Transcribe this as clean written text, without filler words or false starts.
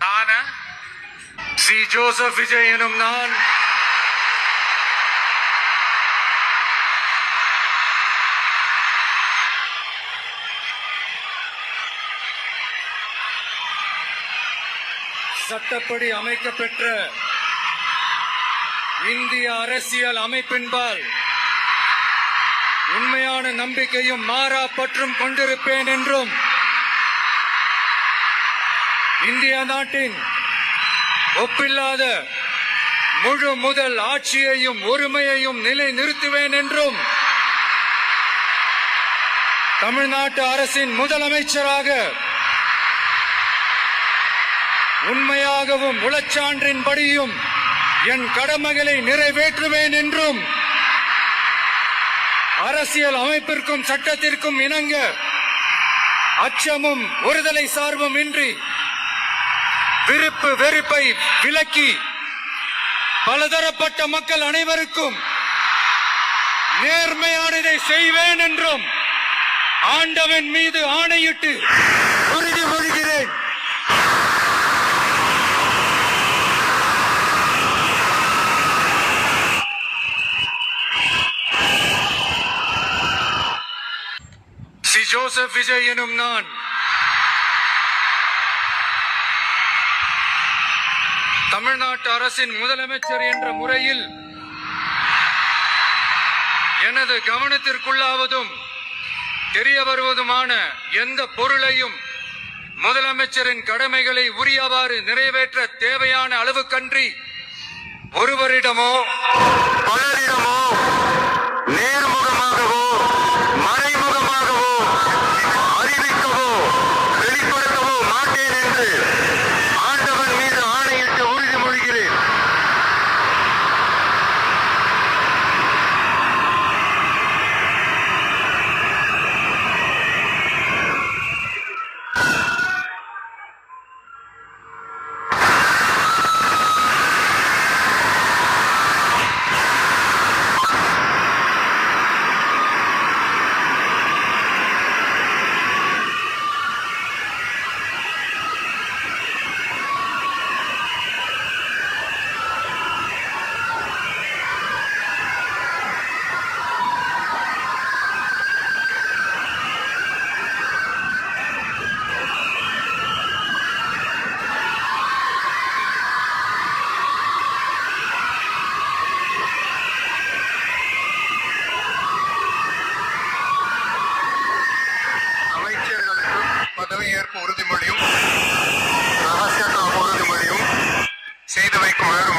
நானா C Joseph Vijay எனும் நான் சட்டப்படி அமைக்கப்பெற்ற இந்திய அரசியல் அமைப்பின்பால் உண்மையான நம்பிக்கையும் மாறா பற்றும் கொண்டிருப்பேன் என்றும் இந்திய நாட்டின் ஒப்பில்லாத முழு முதல் ஆட்சியையும் உரிமையையும் நிலை நிறுத்துவேன் என்றும் தமிழ்நாட்டு அரசின் முதலமைச்சராக உண்மையாகவும் உளச்சான்றின்படியும் என் கடமைகளை நிறைவேற்றுவேன் என்றும் அரசியல் அமைப்பிற்கும் சட்டத்திற்கும் இணங்க அச்சமும் ஒருதலை சார்பும் இன்றி விருப்பு வெறுப்பை விலக்கி பலதரப்பட்ட மக்கள் அனைவருக்கும் நேர்மையானதை செய்வேன் என்றும் ஆண்டவன் மீது ஆணையிட்டு உறுதிமொழிகிறேன். சி ஜோசப் விஜய் எனும் நான் தமிழ்நாட்டு அரசின் முதலமைச்சர் என்ற முறையில் எனது கவனத்திற்குள்ளாவதும் தெரிய வருவதுமான எந்த பொருளையும் முதலமைச்சரின் கடமைகளை உரியவாறு நிறைவேற்ற தேவையான அளவுக்கன்றி ஒருவரிடமோ பலரிடமோ நேர்முகமாகவோ மறைமுகமாகவோ அறிவிக்கவோ வெளிப்படுத்தவோ மாட்டேன் என்று ஆண்டவன் மீது ஆணையிட்டு உறுதிமொழிகிறேன். பதவியேற்பு உறுதிமொழியும் ரகசிய உறுதிமொழியும் செய்து வைக்குமாறு